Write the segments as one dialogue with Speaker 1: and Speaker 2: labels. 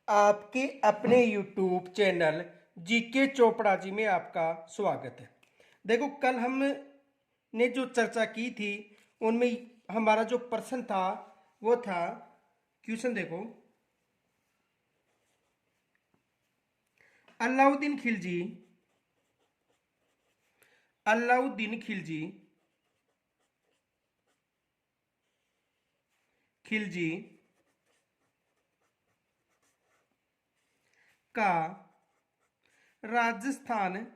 Speaker 1: आपके अपने YouTube channel GK Chopra ji में आपका स्वागत है। देखो, कल हमने जो चर्चा की थी उनमें हमारा जो प्रश्न था वो था, क्वेश्चन देखो, अलाउद्दीन खिलजी अलाउद्दीन खिलजी का राजस्थान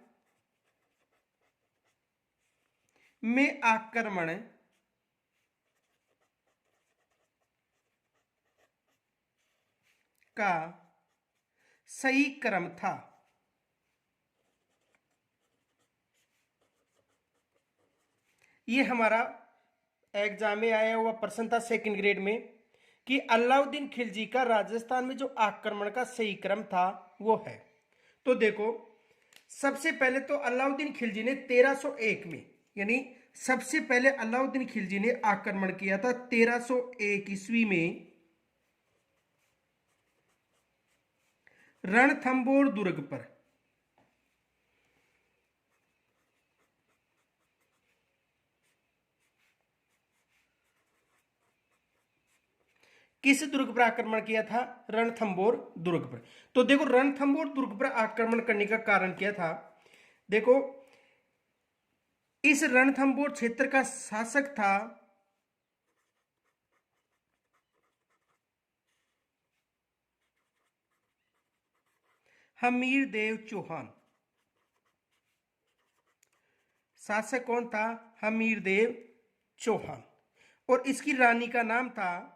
Speaker 1: में आक्रमण का सही क्रम था। ये हमारा एग्जाम में आया हुआ प्रश्न था सेकंड ग्रेड में कि अलाउद्दीन खिलजी का राजस्थान में जो आक्रमण का सही क्रम था वो है। तो देखो, सबसे पहले तो अलाउद्दीन खिलजी ने 1301 में, यानी सबसे पहले अलाउद्दीन खिलजी ने आक्रमण किया था 1301 ईस्वी में रणथंबोर दुर्ग पर। किस दुर्ग पर आक्रमण किया था? रणथंबोर दुर्ग पर। तो देखो, रणथंबोर दुर्ग पर आक्रमण करने का कारण क्या था? देखो, इस रणथंबोर क्षेत्र का शासक था हमीर देव चौहान। शासक कौन था? हमीर देव चौहान। और इसकी रानी का नाम था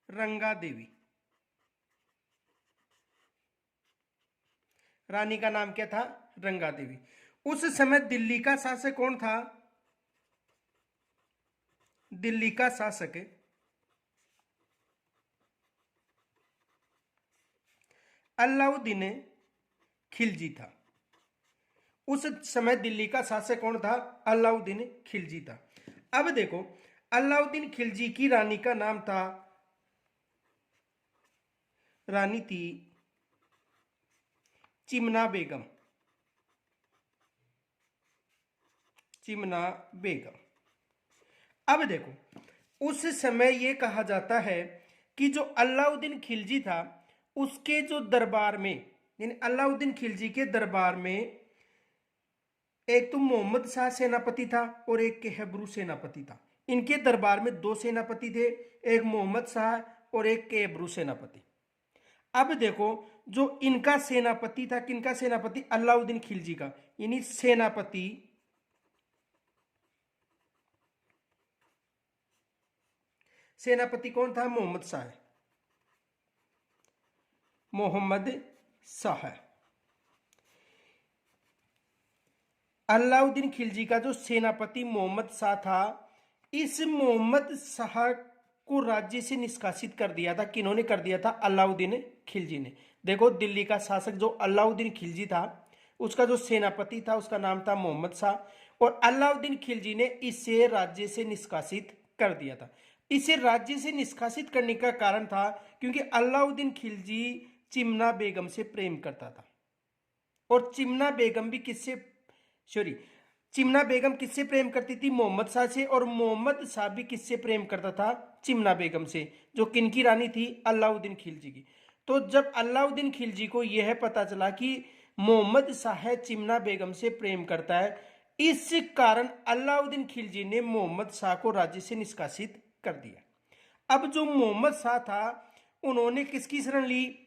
Speaker 1: रंगा देवी। रानी का नाम क्या था? रंगा देवी। उस समय दिल्ली का शासक कौन था? दिल्ली का शासक अलाउद्दीन खिलजी था। उस समय दिल्ली का शासक कौन था? अलाउद्दीन खिलजी था। अब देखो, अलाउद्दीन खिलजी की रानी का नाम था, रानी थी चिमना बेगम। चिमना बेगम। अब देखो, उस समय यह कहा जाता है कि जो अलाउद्दीन खिलजी था उसके जो दरबार में, यानी अलाउद्दीन खिलजी के दरबार में एक तो मोहम्मद शाह सेनापति था और एक केहबरू सेनापति था। इनके दरबार में दो सेनापति थे, एक मोहम्मद शाह और एक केहबरू सेनापति। अब देखो, जो इनका सेनापति था, किनका सेनापति? अलाउद्दीन खिलजी का, यानी सेनापति सेनापति कौन था? मोहम्मद शाह। मोहम्मद शाह। अलाउद्दीन खिलजी का जो सेनापति मोहम्मद शाह था, इस मोहम्मद शाह को राज्य से निष्कासित कर दिया था। किन्होंने कर दिया था? अलाउद्दीन खिलजी ने। देखो, दिल्ली का शासक जो अलाउद्दीन खिलजी था, उसका जो सेनापति था उसका नाम था मोहम्मद शाह, और अलाउद्दीन खिलजी ने इसे राज्य से निष्कासित कर दिया था। इसे राज्य से निष्कासित करने का कारण था क्योंकि अलाउद्दीन खिलजी चिमना बेगम से प्रेम करता था। और चिमना बेगम भी किससे, सॉरी, चिमना बेगम किससे प्रेम करती थी? मोहम्मद शाह से। और मोहम्मद शाह भी किससे प्रेम करता था? चिमना बेगम से, जो किनकी रानी थी? अलाउद्दीन खिलजी की। तो जब अलाउद्दीन खिलजी को यह पता चला कि मोहम्मद शाह चिमना बेगम से प्रेम करता है, इस कारण अलाउद्दीन खिलजी ने मोहम्मद शाह को राज्य से निष्कासित कर दिया। अब जो मोहम्मद शाह था, उन्होंने किसकी शरण ली?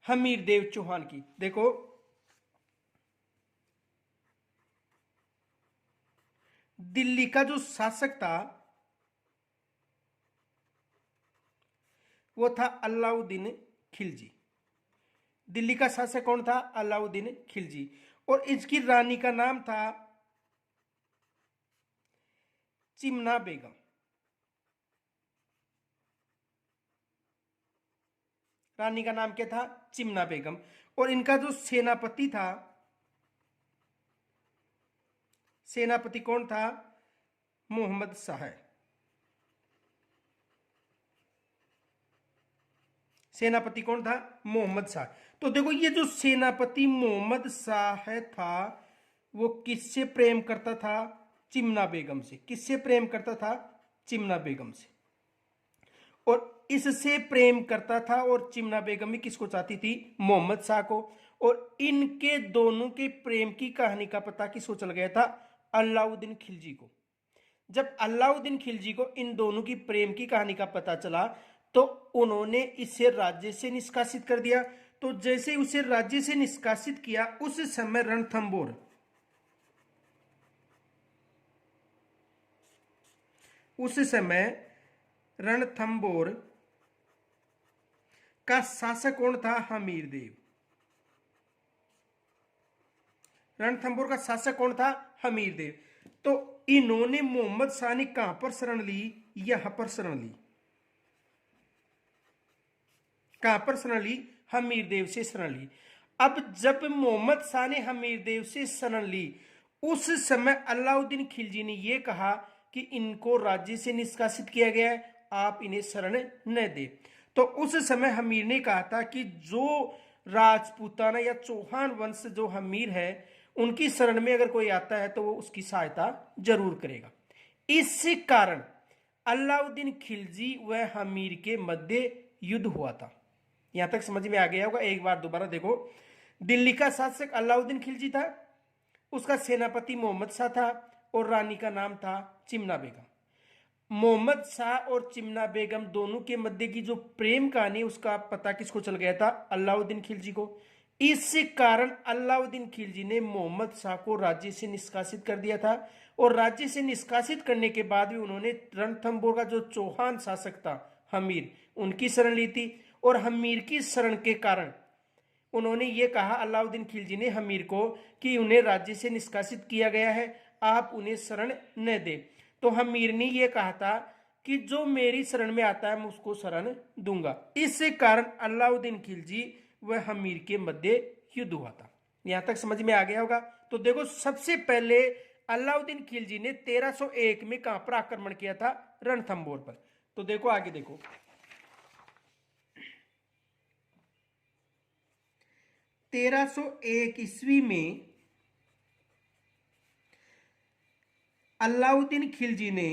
Speaker 1: हमीर देव चौहान की। देखो, दिल्ली का जो शासक था वो था अलाउद्दीन खिलजी। दिल्ली का शासक कौन था? अलाउद्दीन खिलजी। और इसकी रानी का नाम था चिमना बेगम। रानी का नाम क्या था? चिमना बेगम। और इनका जो सेनापति था, सेनापति कौन था? मोहम्मद शाह। सेनापति कौन था? मोहम्मद शाह। तो देखो ये जो सेनापति मोहम्मद शाह था वो किससे प्रेम करता था? चिमना बेगम से। किससे प्रेम करता था? चिमना बेगम से। और इससे प्रेम करता था और चिमना बेगम भी किसको चाहती थी? मोहम्मद शाह को। और इनके दोनों के प्रेम की कहानी का पता किसको चल गया था? अलाउद्दीन खिलजी को। जब अलाउद्दीन खिलजी को इन दोनों की प्रेम की कहानी का पता चला तो उन्होंने इसे राज्य से निष्कासित कर दिया। तो जैसे उसे राज्य से निष्कासित किया उस समय रणथंबोर रणथंबोर का शासक कौन था? हमीर देव। रणथंबोर का शासक कौन था? हमीर देव। तो इन्होंने मोहम्मद शाह ने कहां पर शरण ली? यहां पर शरण ली। कहां पर शरण ली? हमीर देव से शरण ली। अब जब मोहम्मद शाह ने हमीर देव से शरण ली उस समय अलाउद्दीन खिलजी ने यह कहा कि इनको राज्य से निष्कासित किया गया है, आप इन्हें शरण न दे। तो उस समय हमीर ने कहा था कि जो राजपूताना या चौहान वंश जो हमीर है उनकी शरण में अगर कोई आता है तो वो उसकी सहायता जरूर करेगा। इस कारण अलाउद्दीन खिलजी व हमीर के मध्य युद्ध हुआ था। यहां तक समझ में आ गया होगा। एक बार दोबारा देखो। दिल्ली का शासक अलाउद्दीन खिलजी था, उसका सेनापति मोहम्मद शाह था और रानी का नाम था चिमना बेगम। मोहम्मद शाह और चिमना बेगम दोनों के मध्य की जो प्रेम कहानी उसका पता किसको चल गया था? अलाउद्दीन खिलजी को। इस कारण अलाउद्दीन खिलजी ने मोहम्मद शाह को राज्य से निष्कासित कर दिया था और राज्य से निष्कासित करने के बाद भी उन्होंने रणथंबोर का जो चौहान शासक था हमीर, उनकी शरण ली थी। और हमीर की शरण के कारण उन्होंने ये कहा अलाउद्दीन खिलजी ने हमीर को कि उन्हें राज्य से निष्कासित किया गया है, आप उन्हें शरण न दे। तो हमीर ने यह कहा था कि जो मेरी शरण में आता है मैं उसको शरण दूंगा। इस कारण अलाउद्दीन खिलजी व हमीर के मध्य युद्ध हुआ था। यहां तक समझ में आ गया होगा। तो देखो सबसे पहले अलाउद्दीन खिलजी ने 1301 में कहां पर आक्रमण किया था? रणथंबोर पर। तो देखो आगे देखो। 1301 ईस्वी में अलाउद्दीन खिलजी ने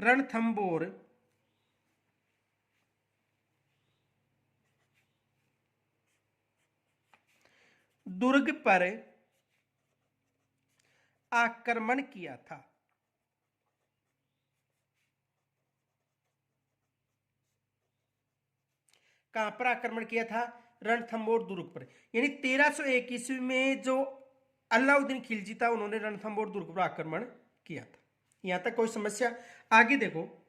Speaker 1: रणथंबोर दुर्ग पर आक्रमण किया था। कहां पर आक्रमण किया था? रणथंबोर दुर्ग पर। यानी 1301 ईस्वी में जो अलाउद्दीन खिलजी था उन्होंने रणथंबोर दुर्ग पर आक्रमण किया था। यहां तक कोई समस्या? आगे देखो।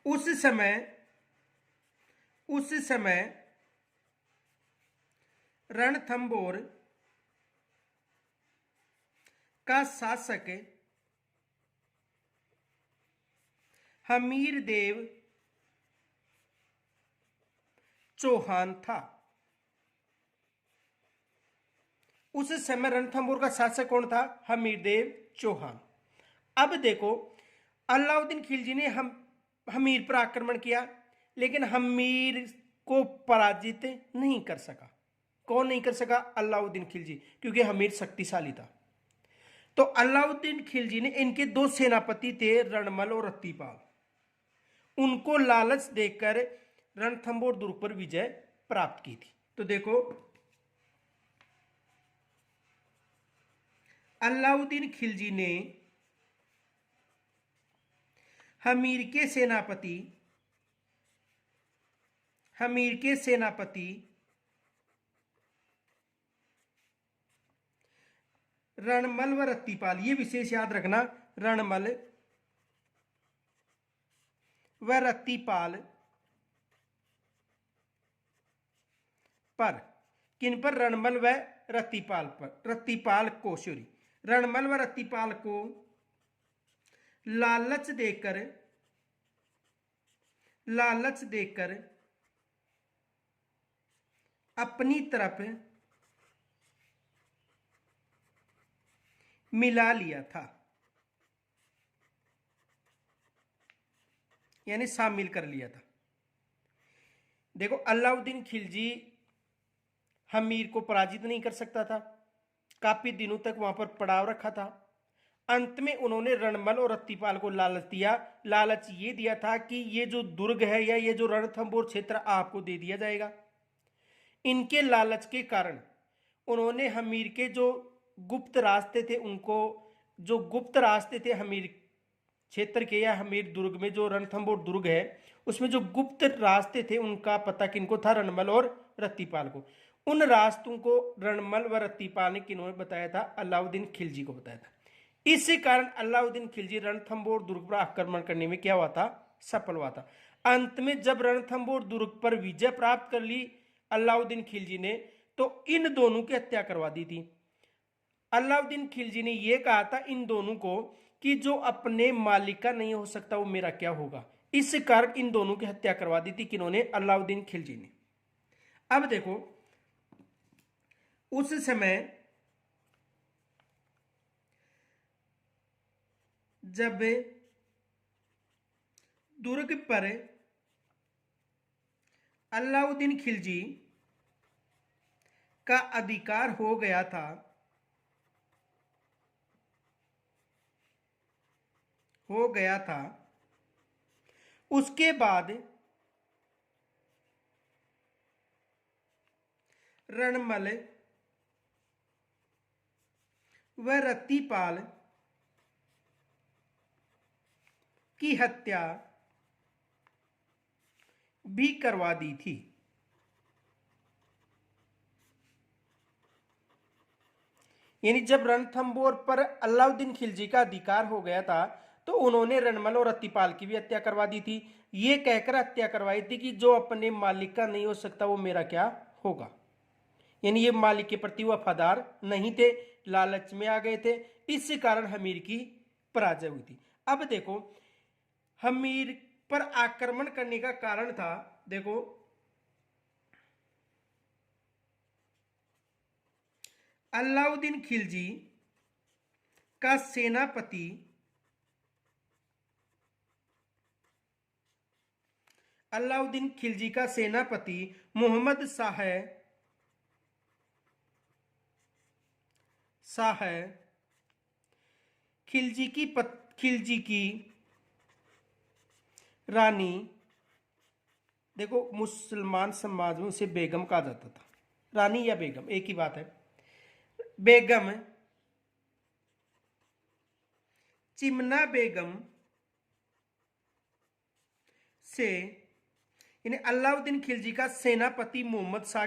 Speaker 1: उस समय रणथंबोर का शासक हमीर देव चौहान था। उस समय रणथंबोर का शासक कौन था? हमीर देव चौहान। अब देखो अलाउद्दीन खिलजी ने हमीर पर आक्रमण किया लेकिन हमीर को पराजित नहीं कर सका। कौन नहीं कर सका? अलाउद्दीन खिलजी, क्योंकि हमीर शक्तिशाली था। तो अलाउद्दीन खिलजी ने इनके दो सेनापति थे रणमल और रत्तीपाल, उनको लालच देकर रणथंबोर दुर्ग पर विजय प्राप्त की थी। तो देखो अलाउद्दीन खिलजी ने हमीर के सेनापति रणमल व रत्तीपाल, ये विशेष याद रखना, रणमल व रत्तीपाल पर। किन पर? रणमल व रत्तीपाल पर। रत्तीपाल को सॉरी रणमल व रत्तीपाल को लालच देकर लालच देकर अपनी तरफ मिला लिया था, यानी शामिल कर लिया था। देखो अलाउद्दीन खिलजी हमीर को पराजित नहीं कर सकता था, काफी दिनों तक वहां पर पड़ाव रखा था। अंत में उन्होंने रणमल और रत्तीपाल को लालच दिया। लालच ये दिया था कि ये जो दुर्ग है या ये जो रणथंभौर क्षेत्र आपको दे दिया जाएगा। इनके लालच के कारण उन्होंने हमीर के जो गुप्त रास्ते थे उनको, जो गुप्त रास्ते थे हमीर क्षेत्र के या हमीर दुर्ग में, जो रणथंभौर दुर्ग है उसमें जो गुप्त रास्ते थे उनका पता किनको था? रणमल और रत्तीपाल को। उन रास्तों को रणमल व रत्तीपाल ने किन्होंने बताया था? अलाउद्दीन खिलजी को बताया था। इसी कारण अलाउद्दीन खिलजी रणथंभौर दुर्ग पर आक्रमण करने में क्या हुआ था? सफल हुआ था। अंत में जब रणथंभौर दुर्ग पर विजय प्राप्त कर ली अलाउद्दीन खिलजी ने, तो इन दोनों की हत्या करवा दी थी। अलाउद्दीन खिलजी ने यह कहा था इन दोनों को कि जो अपने मालिक का नहीं हो सकता वो मेरा क्या होगा। इस कारण इन दोनों की हत्या करवा दी थी किन्होंने? अलाउद्दीन खिलजी ने। अब देखो उस समय जब दुर्ग पर अलाउद्दीन खिलजी का अधिकार हो गया था, उसके बाद रणमल व रत्तीपाल की हत्या भी करवा दी थी। यानी जब रणथंभौर पर अलाउद्दीन खिलजी का अधिकार हो गया था तो उन्होंने रणमल और रत्तीपाल की भी हत्या करवा दी थी। ये कहकर हत्या करवाई थी कि जो अपने मालिक का नहीं हो सकता वो मेरा क्या होगा। यानी ये मालिक के प्रति वफादार नहीं थे, लालच में आ गए थे, इस कारण हमीर की पराजय हुई थी। अब देखो हमीर पर आक्रमण करने का कारण था, देखो अलाउद्दीन खिलजी का सेनापति मोहम्मद शाह खिलजी की रानी, देखो मुसलमान समाज में उसे बेगम कहा जाता था, रानी या बेगम एक ही बात है। बेगम चिमना बेगम से, यानी अलाउद्दीन खिलजी का सेनापति मोहम्मद शाह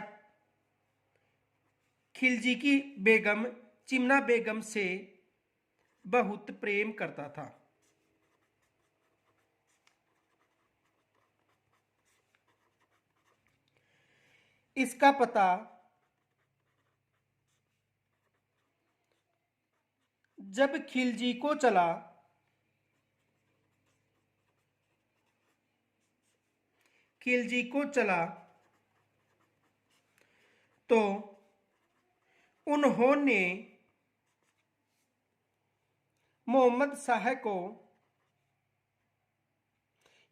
Speaker 1: खिलजी की बेगम चिमना बेगम से बहुत प्रेम करता था। इसका पता जब खिलजी को चला तो उन्होंने मोहम्मद शाह को,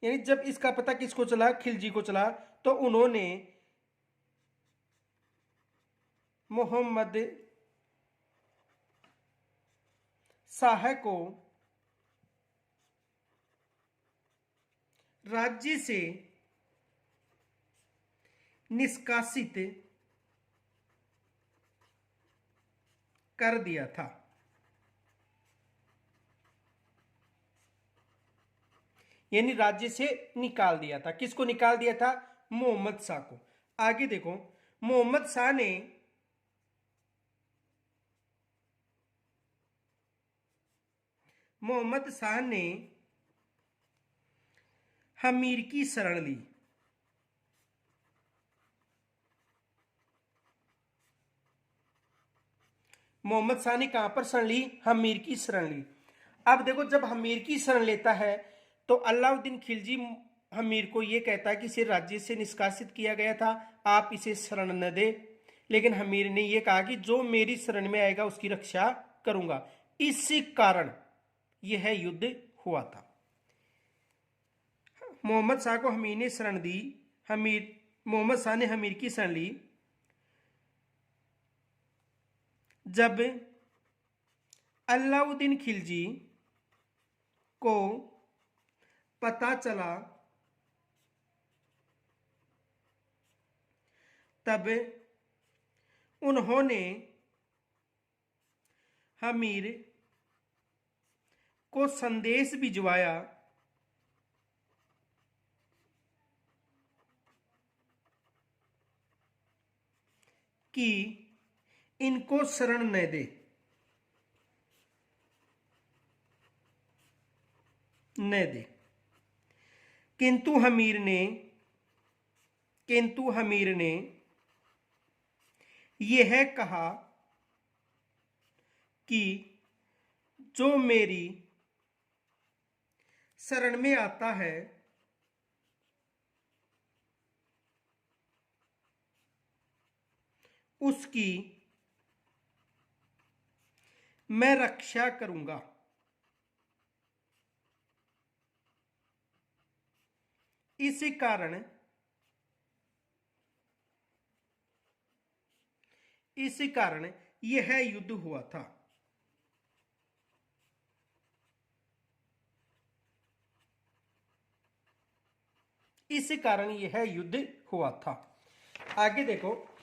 Speaker 1: यानी जब इसका पता किसको चला? खिलजी को चला, तो उन्होंने मोहम्मद शाह को राज्य से निष्कासित कर दिया था। यानी राज्य से निकाल दिया था। किसको निकाल दिया था? मोहम्मद शाह को। आगे देखो मोहम्मद शाह ने हमीर की शरण ली। मोहम्मद शाह ने कहां पर शरण ली? हमीर की शरण ली। अब देखो जब हमीर की शरण लेता है तो अलाउद्दीन खिलजी हमीर को ये कहता है कि इसे राज्य से निष्कासित किया गया था, आप इसे शरण न दे। लेकिन हमीर ने यह कहा कि जो मेरी शरण में आएगा उसकी रक्षा करूंगा। इस कारण यह युद्ध हुआ था। मोहम्मद शाह को हमीर ने शरण दी। मोहम्मद शाह ने हमीर की शरण ली। जब अलाउद्दीन खिलजी को पता चला तब उन्होंने हमीर को संदेश भिजवाया कि इनको शरण न दे, किंतु हमीर ने यह कहा कि जो मेरी शरण में आता है उसकी मैं रक्षा करूंगा। इसी कारण यह युद्ध हुआ था। इसी कारण यह युद्ध हुआ था। आगे देखो,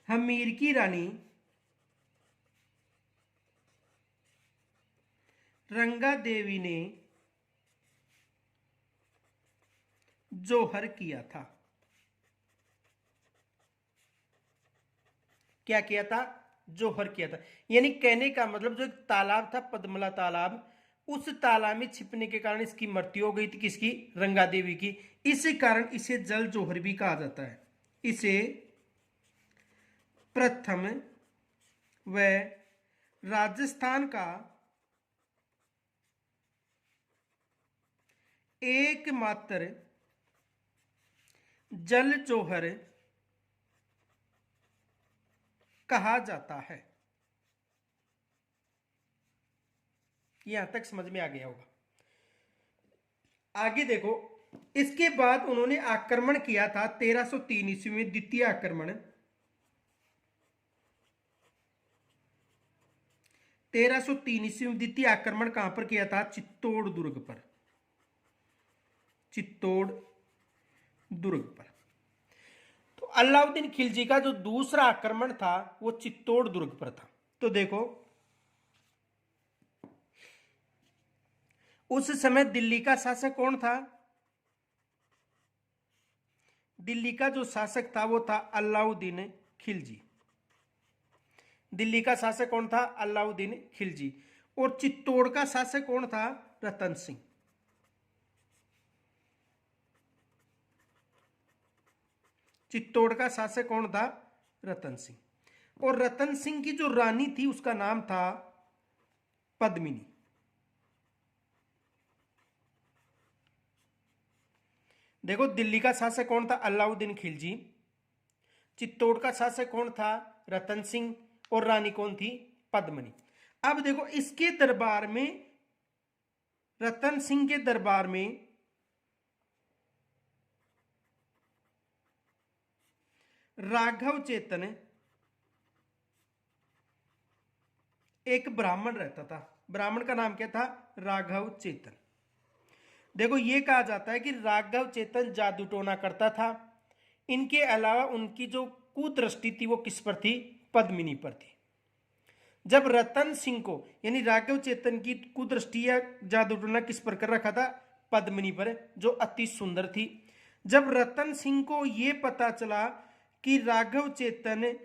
Speaker 1: हमीर की रानी रंगा देवी ने जोहर किया था। क्या किया था? जोहर किया था। यानी कहने का मतलब जो तालाब था पद्मला तालाब, उस तालाब में छिपने के कारण इसकी मृत्यु हो गई थी। किसकी? रंगा देवी की। इसी कारण इसे जल जोहर भी कहा जाता है। इसे प्रथम व राजस्थान का एकमात्र जल जोहर कहा जाता है। यहां तक समझ में आ गया होगा। आगे देखो, इसके बाद उन्होंने आक्रमण किया था 1303 ईस्वी में, द्वितीय आक्रमण। 1303 ईस्वी में द्वितीय आक्रमण कहां पर किया था? चित्तौड़ दुर्ग पर। चित्तौड़ दुर्ग पर। तो अलाउद्दीन खिलजी का जो दूसरा आक्रमण था वो चित्तौड़ दुर्ग पर था। तो देखो, उस समय दिल्ली का शासक कौन था? दिल्ली का जो शासक था वो था अलाउद्दीन खिलजी। दिल्ली का शासक कौन था? अलाउद्दीन खिलजी। और चित्तौड़ का शासक कौन था? रतन सिंह। चित्तौड़ का शासक कौन था? रतन सिंह। और रतन सिंह की जो रानी थी उसका नाम था पद्मिनी। देखो, दिल्ली का शासक कौन था? अलाउद्दीन खिलजी। चित्तौड़ का शासक कौन था? रतन सिंह। और रानी कौन थी? पद्मिनी। अब देखो, इसके दरबार में, रतन सिंह के दरबार में राघव चेतन एक ब्राह्मण रहता था। ब्राह्मण का नाम क्या था? राघव चेतन। देखो, यह कहा जाता है कि राघव चेतन जादू टोना करता था। इनके अलावा उनकी जो कुदृष्टि थी वो किस पर थी? पद्मिनी पर थी। जब रतन सिंह को, यानी राघव चेतन की कुदृष्टि या जादू टोना किस पर कर रखा था? पद्मिनी पर, जो अति सुंदर थी। जब रतन सिंह को यह पता चला कि राघव चेतन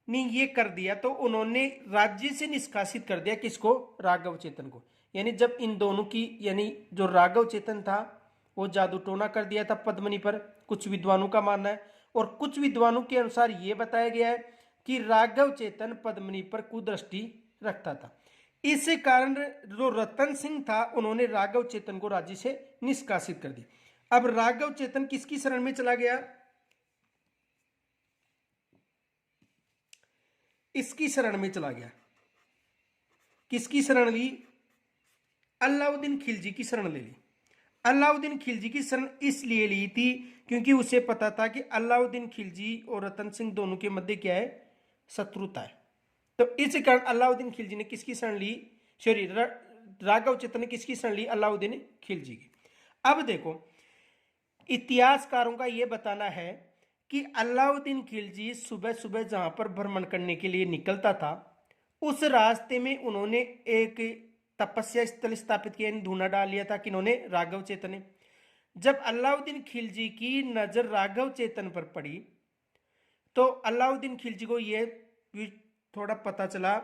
Speaker 1: ने ये कर दिया तो उन्होंने राज्य से निष्कासित कर दिया। किसको? राघव चेतन को। यानी जब इन दोनों की, यानी जो राघव चेतन था वो जादू टोना कर दिया था पद्मिनी पर, कुछ विद्वानों का मानना है। और कुछ विद्वानों के अनुसार यह बताया गया है कि राघव चेतन पद्मिनी पर कुदृष्टि रखता था। इस कारण जो रतन सिंह था उन्होंने राघव चेतन को राज्य से निष्कासित कर दिया। अब राघव चेतन किसकी शरण में चला गया? इसकी शरण में चला गया। किसकी शरण ली? अलाउद्दीन खिलजी की शरण ले ली। अलाउद्दीन खिलजी की शरण इसलिए ली थी क्योंकि उसे पता था कि अलाउद्दीन खिलजी और रतन सिंह दोनों के मध्य क्या है? शत्रुता है। तो इस कारण अलाउद्दीन खिलजी ने किसकी शरण ली? सॉरी, राघव चेतन ने किसकी शरण ली? अलाउद्दीन खिलजी की। अब देखो, इतिहासकारों का यह बताना है कि अलाउद्दीन खिलजी सुबह सुबह जहां पर भ्रमण करने के लिए निकलता था, उस रास्ते में उन्होंने एक तपस्या स्थल स्थापित किया, धूना डाल लिया था। किन्होंने? राघव चेतन ने। जब अलाउद्दीन खिलजी की नजर राघव चेतन पर पड़ी तो अलाउद्दीन खिलजी को यह थोड़ा पता चला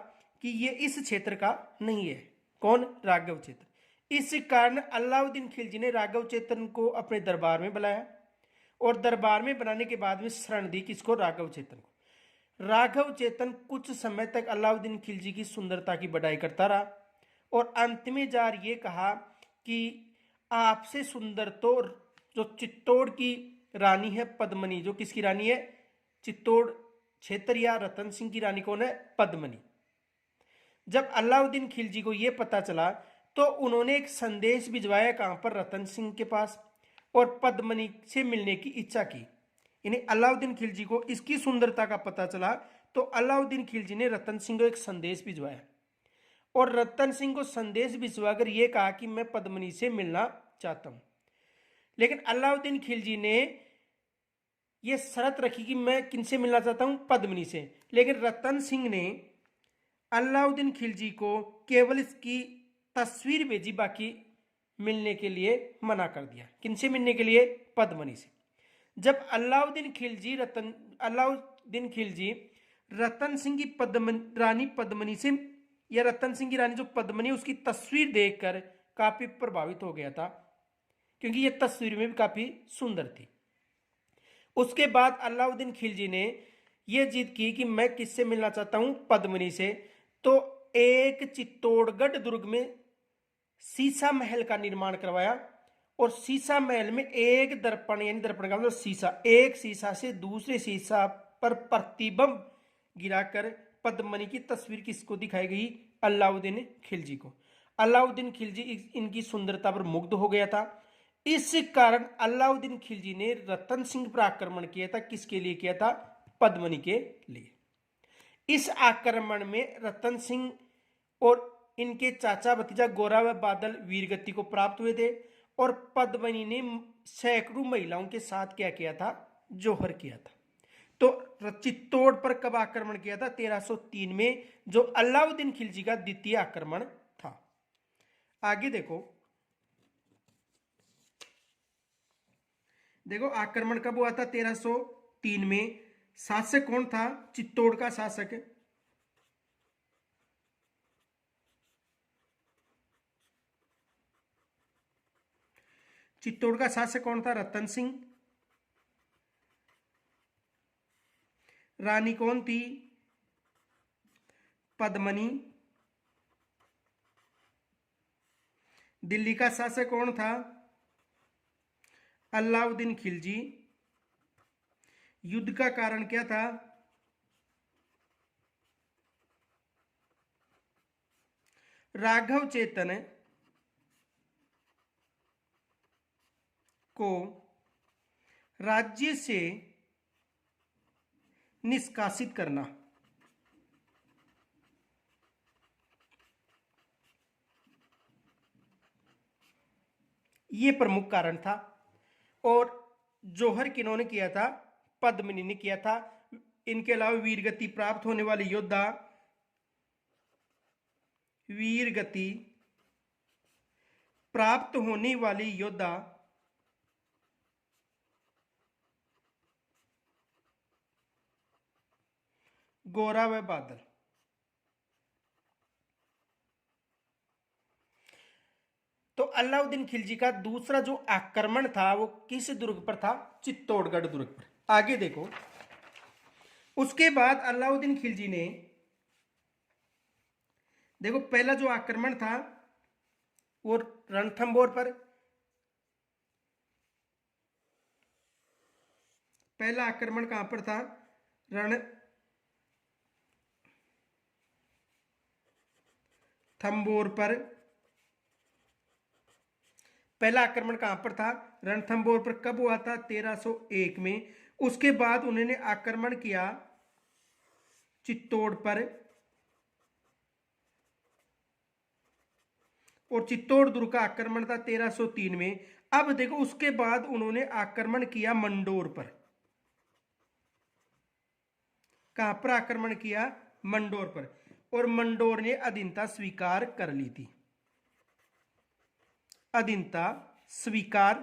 Speaker 1: कि यह इस क्षेत्र का नहीं है। कौन? राघव चेतन। इस कारण अलाउद्दीन खिलजी ने राघव चेतन को अपने दरबार में बुलाया और दरबार में बनाने के बाद में शरण दी। किसको? राघव चेतन को। राघव चेतन कुछ समय तक अलाउद्दीन खिलजी की सुंदरता की बड़ाई करता रहा और अंत में जार ये कहा कि आपसे सुंदर तो जो चित्तौड़ की रानी है पद्मनी, जो किसकी रानी है? चित्तौड़ क्षेत्र या रतन सिंह की रानी कौन है? पद्मनी। जब अलाउद्दीन खिलजी को यह पता चला तो उन्होंने एक संदेश भिजवाया, कहां पर? रतन सिंह के पास, और पद्मनी से मिलने की इच्छा की। यानी अलाउद्दीन खिलजी को इसकी सुंदरता का पता चला तो अलाउद्दीन खिलजी ने रतन सिंह को एक संदेश भिजवाया और रतन सिंह को संदेश भिजवाकर यह कहा कि मैं पद्मनी से मिलना चाहता हूं। लेकिन अलाउद्दीन खिलजी ने यह शर्त रखी कि मैं किनसे मिलना चाहता हूं? पद्मनी से। लेकिन रतन सिंह ने अलाउद्दीन खिलजी को केवल इसकी तस्वीर भेजी, बाकी मिलने के लिए मना कर दिया। किनसे मिलने के लिए? पद्मनी से। जब अलाउद्दीन खिलजी रतन सिंह की रानी पद्मनी से, या रतन सिंह की रानी जो पद्मनी, उसकी तस्वीर देखकर काफी प्रभावित हो गया था क्योंकि यह तस्वीर में भी काफी सुंदर थी। उसके बाद अलाउद्दीन खिलजी ने यह जिद की कि मैं किससे मिलना चाहता हूं? पद्मनी से। तो एक चित्तौड़गढ़ दुर्ग में शीशा महल का निर्माण करवाया और शीशा महल में एक दर्पण, यानी दर्पण का मतलब शीशा, एक शीशा से दूसरे शीशा पर प्रतिबिंब गिराकर पद्मनी की तस्वीर किसको दिखाई गई? अलाउद्दीन खिलजी को। अलाउद्दीन खिलजी इनकी सुंदरता पर मुग्ध हो गया था। इस कारण अलाउद्दीन खिलजी ने रतन सिंह पर आक्रमण किया था। किसके लिए किया था? पद्मनी के लिए। इस आक्रमण में रतन सिंह और इनके चाचा भतीजा गोरा व बादल वीरगति को प्राप्त हुए थे और पद्मनी ने सैकड़ों महिलाओं के साथ क्या किया था? जौहर किया था। तो चित्तौड़ पर कब आक्रमण किया था? 1303 में, जो अलाउद्दीन खिलजी का द्वितीय आक्रमण था। आगे देखो, आक्रमण कब हुआ था? 1303 में। शासक कौन था? चित्तौड़ का शासक कौन था? रतन सिंह। रानी कौन थी? पद्मनी। दिल्ली का शासक कौन था? अलाउद्दीन खिलजी। युद्ध का कारण क्या था? राघव चेतन को राज्य से निष्कासित करना। यह प्रमुख कारण था। और जौहर किन्होंने किया था? पद्मिनी ने किया था। इनके अलावा वीरगति प्राप्त होने वाले योद्धा, वीरगति प्राप्त होने वाले योद्धा गोरा व बादल। तो अलाउद्दीन खिलजी का दूसरा जो आक्रमण था वो किस दुर्ग पर था? चित्तौड़गढ़ दुर्ग पर। आगे देखो, उसके बाद अलाउद्दीन खिलजी ने, देखो पहला जो आक्रमण था वो रणथंभौर पर, पहला आक्रमण कहां पर था, रणथंभौर पर। पहला आक्रमण कहां पर था, रणथंभौर पर। कब हुआ था, 1301 में। उसके बाद उन्होंने आक्रमण किया चित्तौड़ पर, और चित्तौड़ दुर्ग का आक्रमण था 1303 में। अब देखो उसके बाद उन्होंने आक्रमण किया मंडोर पर। कहां पर आक्रमण किया, मंडोर पर, और मंडोर ने अधीनता स्वीकार कर ली थी, अधीनता स्वीकार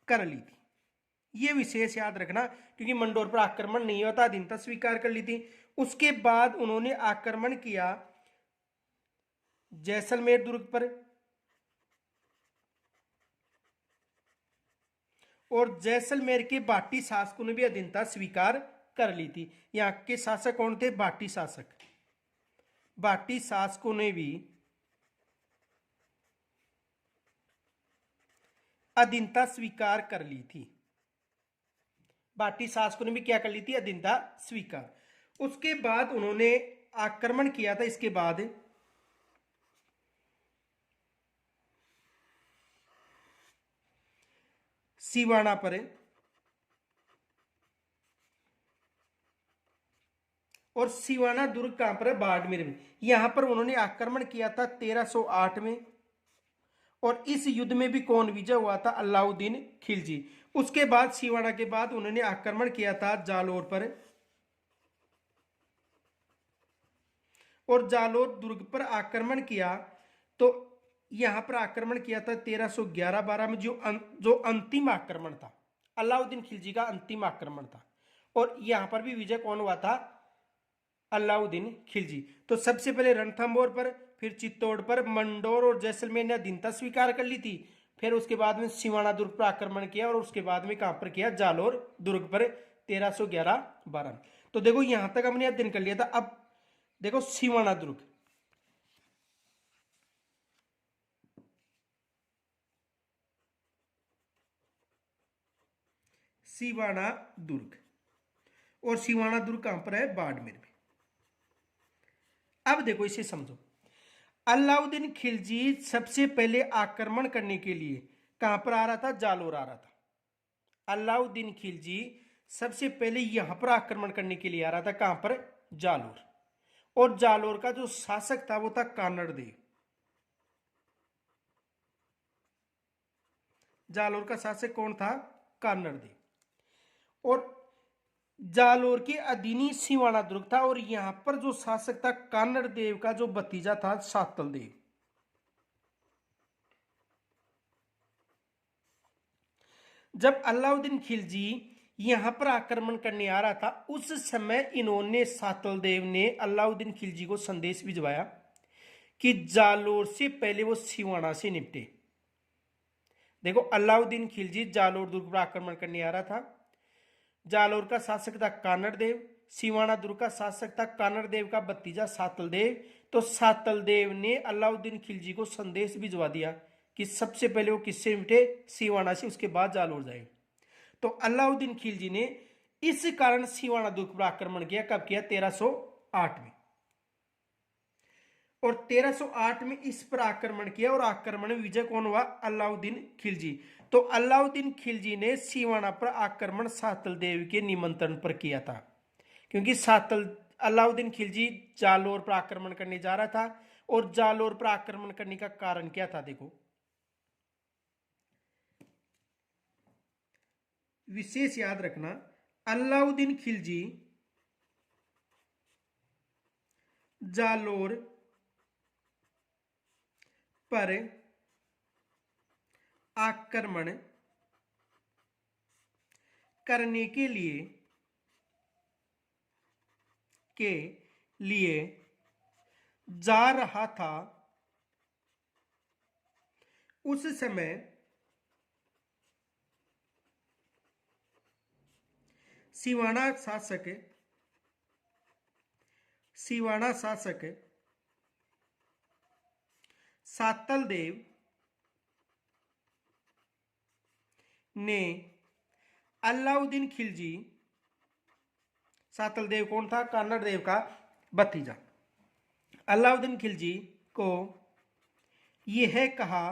Speaker 1: कर ली थी। यह विशेष याद रखना, क्योंकि मंडोर पर आक्रमण नहीं होता, अधीनता स्वीकार कर ली थी। उसके बाद उन्होंने आक्रमण किया जैसलमेर दुर्ग पर, और जैसलमेर के भाटी शासकों ने भी अधीनता स्वीकार कर ली थी। यहां के शासक कौन थे, भाटी शासक। भाटी शासकों ने भी अधीनता स्वीकार कर ली थी, भाटी शासकों ने भी क्या कर ली थी, अधीनता स्वीकार। उसके बाद उन्होंने आक्रमण किया था, इसके बाद सिवाना पर, और सिवाना दुर्ग कहां पर है, बाड़मेर में। यहां पर उन्होंने आक्रमण किया था 1308 में, और इस युद्ध में भी कौन विजय हुआ था, अलाउद्दीन खिलजी। उसके बाद सिवाना के बाद उन्होंने आक्रमण किया था जालोर पर, और जालोर दुर्ग पर आक्रमण किया। तो यहां पर आक्रमण किया था 1311-12 में, जो अंतिम आक्रमण था, अलाउद्दीन खिलजी का अंतिम आक्रमण था। और यहां पर भी विजय कौन हुआ था, अलाउद्दीन खिलजी। तो सबसे पहले रणथंभौर पर, फिर चित्तौड़ पर, मंडोर और जैसलमेर ने अधीनता स्वीकार कर ली थी। फिर उसके बाद में सिवाना दुर्ग पर आक्रमण किया, और उसके बाद में कहां पर किया, जालोर दुर्ग पर 1311-12। तो देखो यहां तक हमने अध्ययन कर लिया था। अब देखो सिवाना दुर्ग, सिवाना दुर्ग, और सिवाना दुर्ग कहां पर है, बाड़मेर में। अब देखो इसे समझो, अलाउद्दीन खिलजी सबसे पहले आक्रमण करने के लिए कहां पर आ रहा था, जालोर आ रहा था। अलाउद्दीन खिलजी सबसे पहले यहां पर आक्रमण करने के लिए आ रहा था, कहां पर, जालोर। और जालोर का जो शासक था वो था कानड़ देव। जालोर का शासक कौन था, कानड़ देव। और जालोर के अधीन ही सिवाना दुर्ग था, और यहां पर जो शासक था कानड़ देव का जो भतीजा था सातल देव। जब अलाउद्दीन खिलजी यहां पर आक्रमण करने आ रहा था, उस समय इन्होंने, सातल देव ने अलाउद्दीन खिलजी को संदेश भिजवाया कि जालोर से पहले वो सिवाना से निपटे। देखो अलाउद्दीन खिलजी जालोर दुर्ग पर आक्रमण करने आ रहा था। जालोर का शासक था कानड़ देव, सिवाना दुर्ग का शासक था कानड़ देव का भतीजा सातल देव। तो सातल देव ने अलाउद्दीन खिलजी को संदेश भिजवा दिया कि सबसे पहले वो किससे निपटे, सिवाना से, उसके बाद जालोर जाए। तो अलाउद्दीन खिलजी ने इस कारण सिवाना दुर्ग पर आक्रमण किया। कब किया, 1308 में। और 1308 में इस पर आक्रमण किया, और आक्रमण में विजय कौन हुआ, अलाउद्दीन खिलजी। तो अलाउद्दीन खिलजी ने सिवाना पर आक्रमण सातल देव के निमंत्रण पर किया था, क्योंकि अलाउद्दीन खिलजी जालोर पर आक्रमण करने जा रहा था। और जालोर पर आक्रमण करने का कारण क्या था, देखो विशेष याद रखना, अलाउद्दीन खिलजी जालोर पर आक्रमण करने के लिए जा रहा था। उस समय सिवाना शासक सातल देव ने अलाउद्दीन खिलजी, सातल देव कौन था? कान्नड़ देव का भतीजा। अलाउद्दीन खिलजी को यह कहा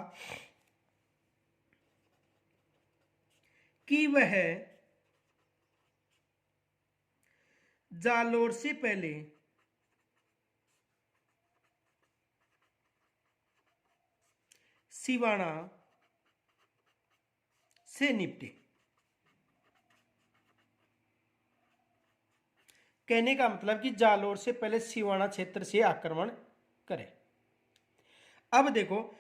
Speaker 1: कि वह जालोर से पहले सिवाना से निपटे। कहने का मतलब कि जालोर से पहले सिवाना क्षेत्र से आक्रमण करे। अब देखो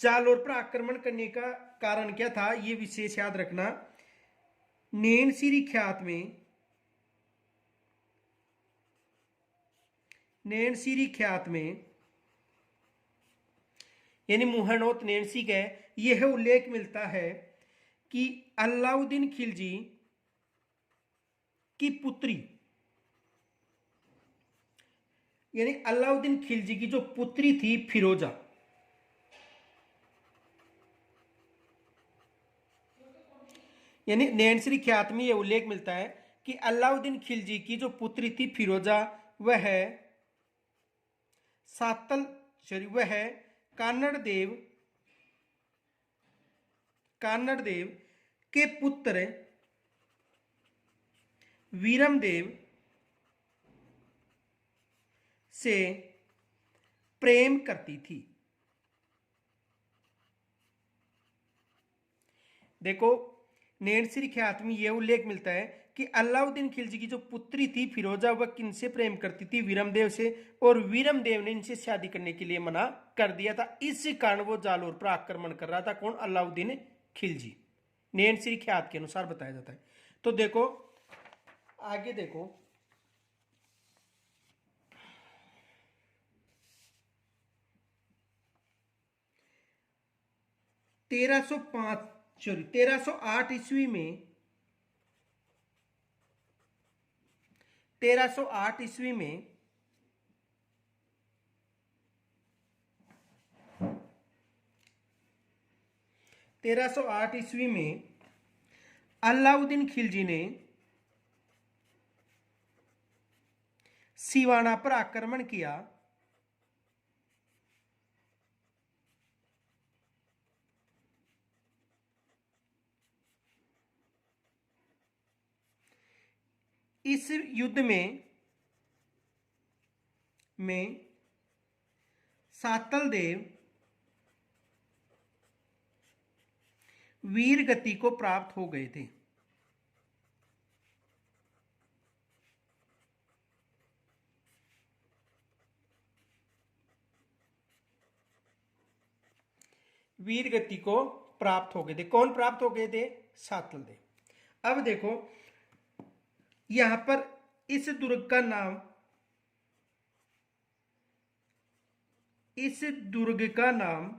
Speaker 1: जालोर पर आक्रमण करने का कारण क्या था, ये विशेष याद रखना। नैनसिरी ख्यात में यानी मुहैनोत नैनसी का यह उल्लेख मिलता है कि अलाउद्दीन खिलजी की पुत्री, यानी अलाउद्दीन खिलजी की जो पुत्री थी फिरोजा, यानी नैनसिरी ख्यात में यह उल्लेख मिलता है कि अलाउद्दीन खिलजी की जो पुत्री थी फिरोजा, वह कान्नड़ देव के पुत्र वीरमदेव से प्रेम करती थी। देखो नैनसिरी ख्यात में यह उल्लेख मिलता है कि अलाउद्दीन खिलजी की जो पुत्री थी फिरोजा, वह किनसे प्रेम करती थी? वीरमदेव से, और वीरमदेव ने इनसे शादी करने के लिए मना कर दिया था। इस कारण वो जालोर पर आक्रमण कर रहा था। कौन? अलाउद्दीन खिलजी, नैनसिरी ख्यात के अनुसार बताया जाता है। तो देखो आगे देखो, तेरह सौ आठ ईस्वी में 1308 ईस्वी में अलाउद्दीन खिलजी ने सिवाना पर आक्रमण किया। इस युद्ध में सातल देव वीर गति को प्राप्त हो गए थे। वीर गति को प्राप्त हो गए थे। कौन प्राप्त हो गए थे? सातल देव। अब देखो यहां पर इस दुर्ग का नाम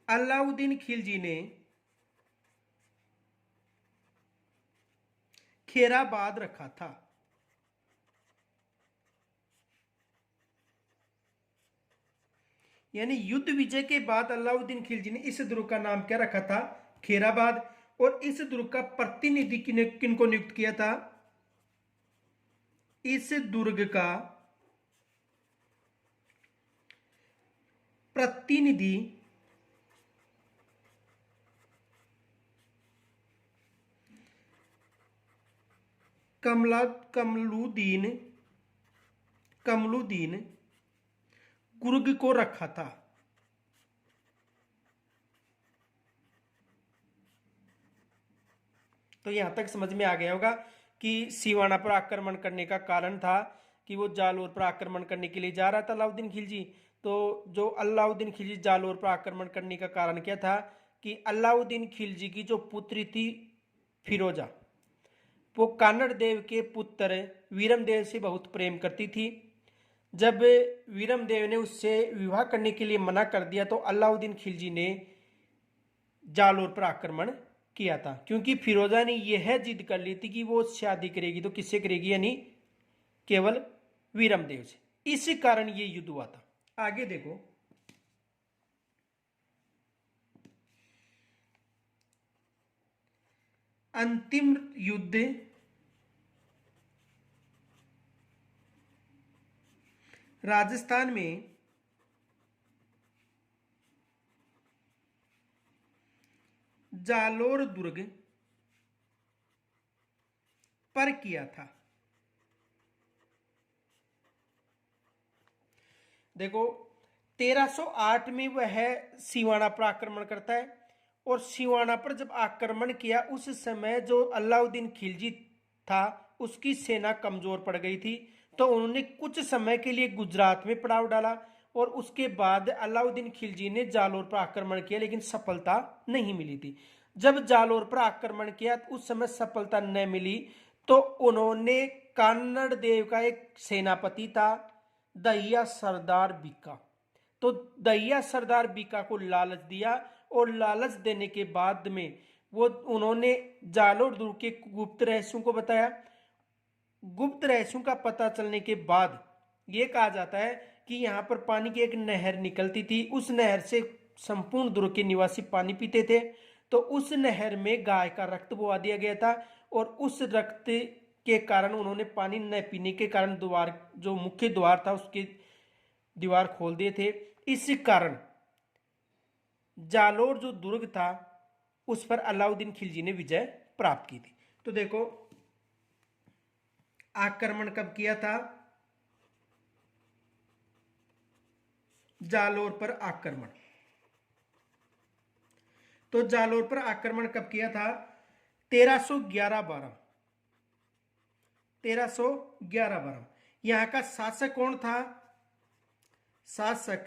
Speaker 1: अलाउद्दीन खिलजी ने खेराबाद रखा था। यानी युद्ध विजय के बाद अलाउद्दीन खिलजी ने इस दुर्ग का नाम क्या रखा था? खेराबाद। और इस दुर्ग का प्रतिनिधि किनको नियुक्त किया था? इस दुर्ग का प्रतिनिधि कमलुद्दीन गुर्ग को रखा था। तो यहां तक समझ में आ गया होगा कि सिवाना पर आक्रमण करने का कारण था कि वो जालोर पर आक्रमण करने के लिए जा रहा था अलाउद्दीन खिलजी। तो जो अलाउद्दीन खिलजी जालोर पर आक्रमण करने का कारण क्या था कि अलाउद्दीन खिलजी की जो पुत्री थी फिरोजा, वो कान्नड़ देव के पुत्र वीरमदेव से बहुत प्रेम करती थी। जब वीरमदेव ने उससे विवाह करने के लिए मना कर दिया तो अलाउद्दीन खिलजी ने जालोर पर आक्रमण किया था, क्योंकि फिरोजा ने यह जिद कर ली थी कि वो शादी करेगी तो किससे करेगी, यानी केवल वीरमदेव से। इसी कारण ये युद्ध हुआ था। आगे देखो, अंतिम युद्ध राजस्थान में जालोर दुर्ग पर किया था। देखो 1308 में वह सिवाना पर आक्रमण करता है, और सिवाना पर जब आक्रमण किया उस समय जो अलाउद्दीन खिलजी था उसकी सेना कमजोर पड़ गई थी, तो उन्होंने कुछ समय के लिए गुजरात में पड़ाव डाला, और उसके बाद अलाउद्दीन खिलजी ने जालोर पर आक्रमण किया, लेकिन सफलता नहीं मिली थी। जब जालोर पर आक्रमण किया तो उस समय सफलता न मिली, तो उन्होंने कान्नड़ देव का एक सेनापति था दहिया सरदार बीका, तो दहिया सरदार बीका को लालच दिया, और लालच देने के बाद में वो उन्होंने जालोर दुर्ग के गुप्त रहस्यों को बताया। गुप्त रहस्यों का पता चलने के बाद ये कहा जाता है कि यहाँ पर पानी की एक नहर निकलती थी, उस नहर से संपूर्ण दुर्ग के निवासी पानी पीते थे, तो उस नहर में गाय का रक्त बुआ दिया गया था, और उस रक्त के कारण उन्होंने पानी न पीने के कारण द्वार, जो मुख्य द्वार था उसके दीवार खोल दिए थे। इस कारण जालोर जो दुर्ग था उस पर अलाउद्दीन खिलजी ने विजय प्राप्त की थी। तो देखो आक्रमण कब किया था, जालोर पर आक्रमण, तो जालोर पर आक्रमण कब किया था, 1311-12, 1311-12। यहां का शासक कौन था, शासक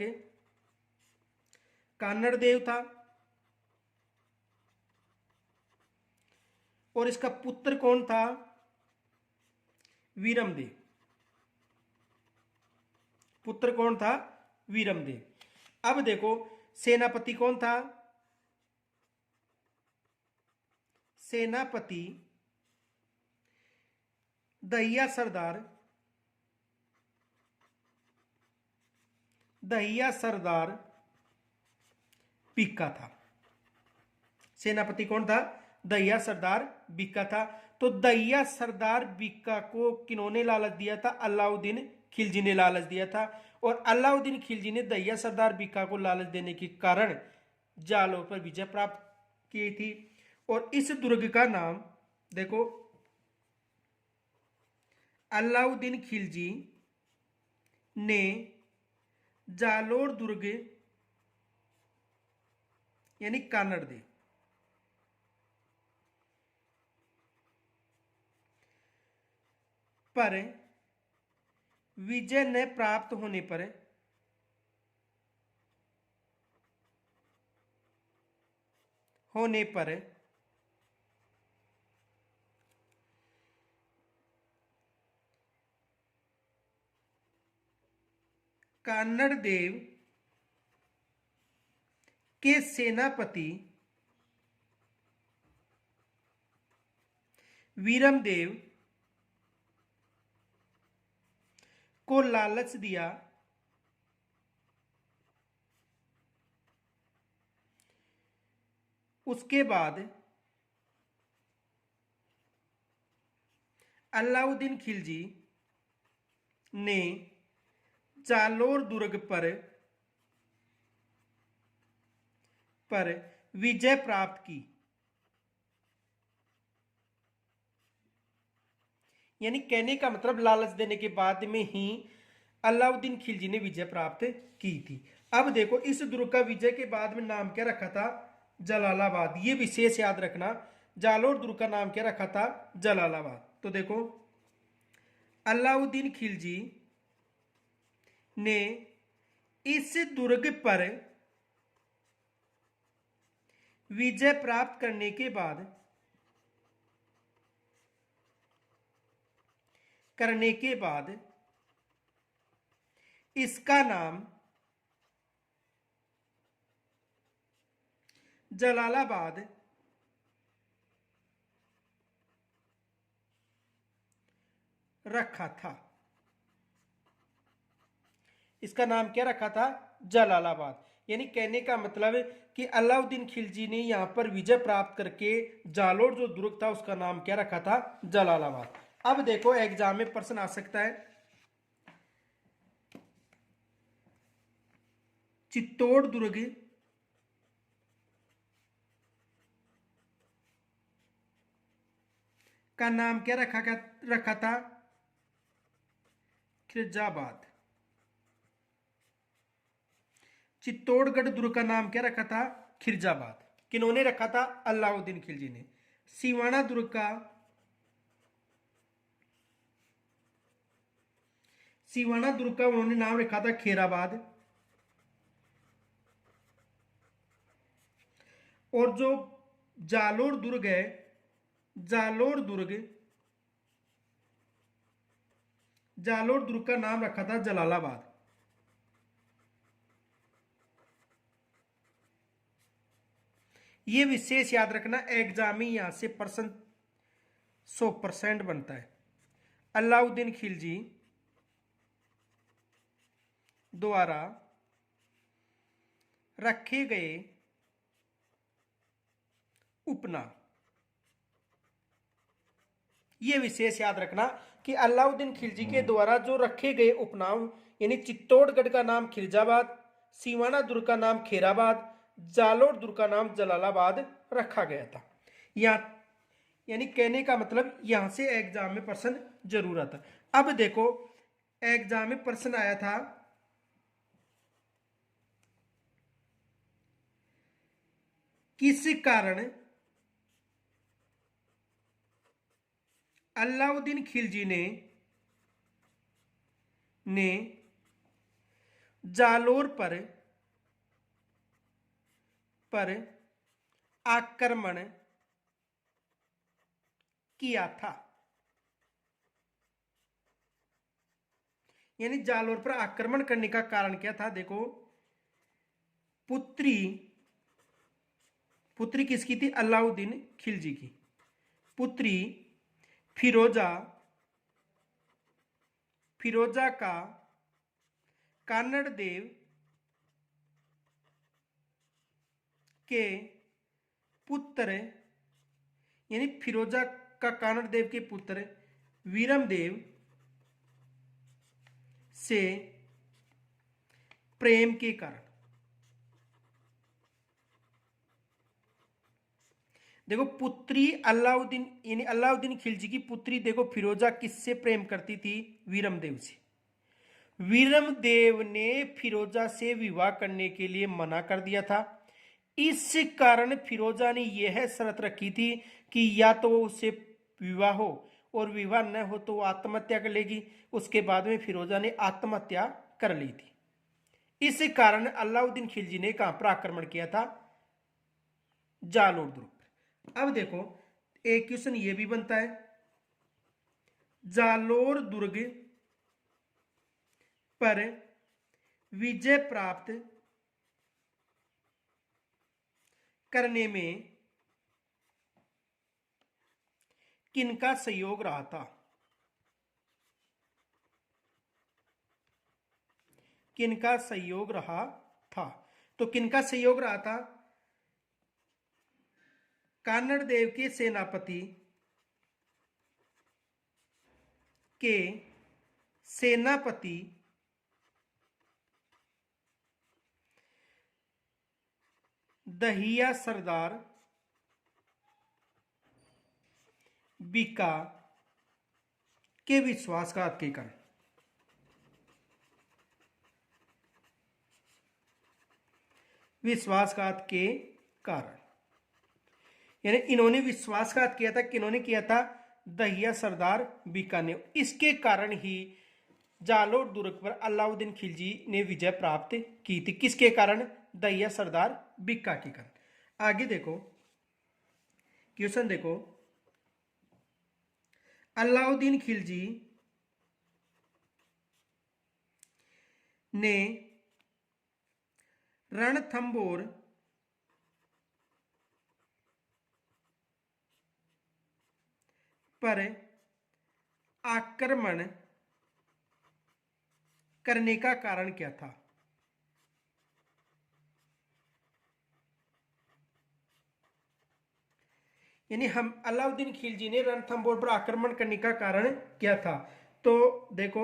Speaker 1: कान्नड़ देव था, और इसका पुत्र कौन था, वीरमदेव। पुत्र कौन था, वीरमदेव। अब देखो सेनापति कौन था, सेनापति दहिया सरदार, दहिया सरदार बीका था। सेनापति कौन था, दहिया सरदार बीका था। तो दहिया सरदार बीका को किन्होंने लालच दिया था, अलाउद्दीन खिलजी ने लालच दिया था, और अलाउद्दीन खिलजी ने दहिया सरदार बीका को लालच देने के कारण जालोर पर विजय प्राप्त की थी। और इस दुर्ग का नाम देखो, अलाउद्दीन खिलजी ने जालोर दुर्ग यानी कान्नड़ देव पर विजय न प्राप्त होने पर कान्नड़ देव के सेनापति वीरमदेव को लालच दिया, उसके बाद अलाउद्दीन खिलजी ने जालोर दुर्ग पर विजय प्राप्त की। यानी कहने का मतलब लालच देने के बाद में ही अलाउद्दीन खिलजी ने विजय प्राप्त की थी। अब देखो इस दुर्ग का विजय के बाद में नाम क्या रखा था, जलालाबाद। ये विशेष याद रखना, जालोर दुर्ग का नाम क्या रखा था, जलालाबाद। तो देखो अलाउद्दीन खिलजी ने इस दुर्ग पर विजय प्राप्त करने के बाद इसका नाम जलालाबाद रखा था। इसका नाम क्या रखा था? जलालाबाद। यानी कहने का मतलब है कि अलाउद्दीन खिलजी ने यहां पर विजय प्राप्त करके जालोर जो दुर्ग था उसका नाम क्या रखा था? जलालाबाद। अब देखो एग्जाम में प्रश्न आ सकता है, चित्तौड़ दुर्ग का नाम क्या रखा था? खिरजाबाद। चित्तौड़गढ़ दुर्ग का नाम क्या रखा था? खिरजाबाद। किन्होंने रखा था? अलाउद्दीन खिलजी ने। सिवाना दुर्ग का उन्होंने नाम रखा था खेराबाद। और जो जालोर दुर्ग है, जालोर दुर्ग का नाम रखा था जलालाबाद। ये विशेष याद रखना, एग्जाम में यहां से प्रश्न 100% बनता है। अलाउद्दीन खिलजी द्वारा रखे गए उपनाम, ये विशेष याद रखना कि अलाउद्दीन खिलजी के द्वारा जो रखे गए उपनाम, यानी चित्तौड़गढ़ का नाम खिरजाबाद, सिवाना दुर्ग का नाम खेराबाद, जालोर दुर्ग का नाम जलालाबाद रखा गया था। यहाँ यानी कहने का मतलब यहां से एग्जाम में प्रश्न जरूर आता। अब देखो एग्जाम में प्रश्न आया था, किस कारण अलाउद्दीन खिलजी ने जालोर पर आक्रमण किया था? यानी जालोर पर आक्रमण करने का कारण क्या था? देखो, पुत्री किसकी थी? अलाउद्दीन खिलजी की पुत्री फिरोजा का कानड़ देव के पुत्र, यानी फिरोजा का कानड़ देव के पुत्र वीरम देव से प्रेम के कारण। देखो पुत्री अलाउद्दीन, यानी अलाउद्दीन खिलजी की पुत्री देखो फिरोजा किससे प्रेम करती थी? वीरम देव से। वीरम देव ने फिरोजा से विवाह करने के लिए मना कर दिया था। इस कारण फिरोजा ने यह शर्त रखी थी कि या तो उससे विवाह हो, और विवाह न हो तो वो आत्महत्या कर लेगी। उसके बाद में फिरोजा ने आत्महत्या कर ली थी। इस कारण अलाउद्दीन खिलजी ने कहां पर आक्रमण किया था? जालोर दुर्ग पर। अब देखो एक क्वेश्चन ये भी बनता है, जालोर दुर्ग पर विजय प्राप्त करने में किनका सहयोग रहा था? किनका सहयोग रहा था? तो किनका सहयोग रहा था? कानड़ देव के सेनापति दहिया सरदार बीका के विश्वासघात के कारण। विश्वासघात के कारण, यानी इन्होंने विश्वासघात किया था। किन्होंने किया था? दहिया सरदार बीका ने। इसके कारण ही जालोर दुर्ग पर अलाउद्दीन खिलजी ने विजय प्राप्त की थी। किसके कारण? दहिया सरदार बीका के कारण। आगे देखो क्वेश्चन देखो, अलाउद्दीन खिलजी ने रणथंभौर पर आक्रमण करने का कारण क्या था? यानी हम अलाउद्दीन खिलजी ने रणथंभौर पर आक्रमण करने का कारण क्या था? तो देखो,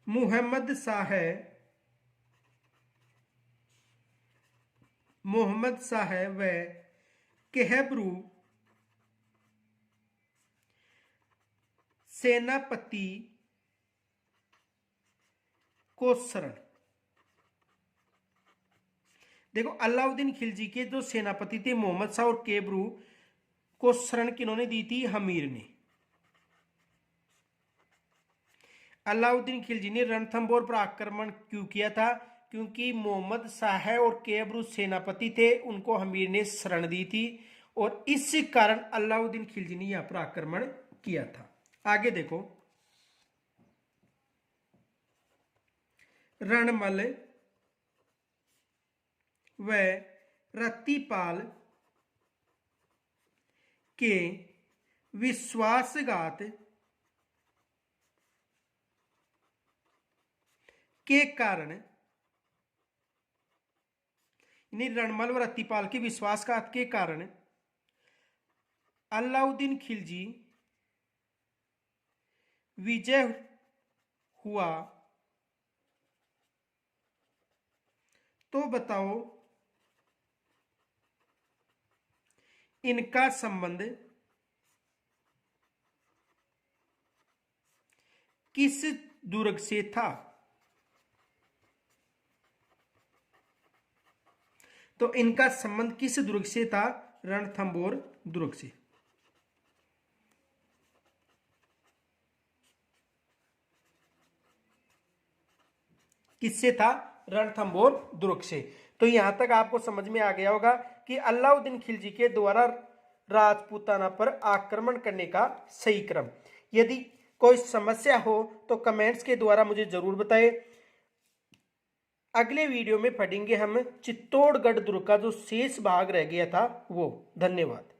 Speaker 1: मोहम्मद शाह व केहबरू सेनापति को शरण। देखो, अलाउद्दीन खिलजी के जो सेनापति थे मोहम्मद शाह और केबरू को शरण किन्होंने दी थी? हमीर ने। अलाउद्दीन खिलजी ने रणथंभौर पर आक्रमण क्यों किया था? क्योंकि मोहम्मद शाह और केबरू सेनापति थे, उनको हमीर ने शरण दी थी और इस कारण अलाउद्दीन खिलजी ने यहां पर आक्रमण किया था। आगे देखो, रणमल व रत्तीपाल के विश्वासघात के कारण, रणमल व रत्तीपाल के विश्वासघात के कारण अलाउद्दीन खिलजी विजय हुआ, तो बताओ इनका संबंध किस दुर्ग से था? तो इनका संबंध किस दुर्ग से था? रणथंभौर दुर्ग से। किससे था? रणथंभौर दुर्ग से। तो यहां तक आपको समझ में आ गया होगा कि अलाउद्दीन खिलजी के द्वारा राजपूताना पर आक्रमण करने का सही क्रम। यदि कोई समस्या हो तो कमेंट्स के द्वारा मुझे जरूर बताएं। अगले वीडियो में पढ़ेंगे हम चित्तौड़गढ़ दुर्ग का जो शेष भाग रह गया था वो। धन्यवाद।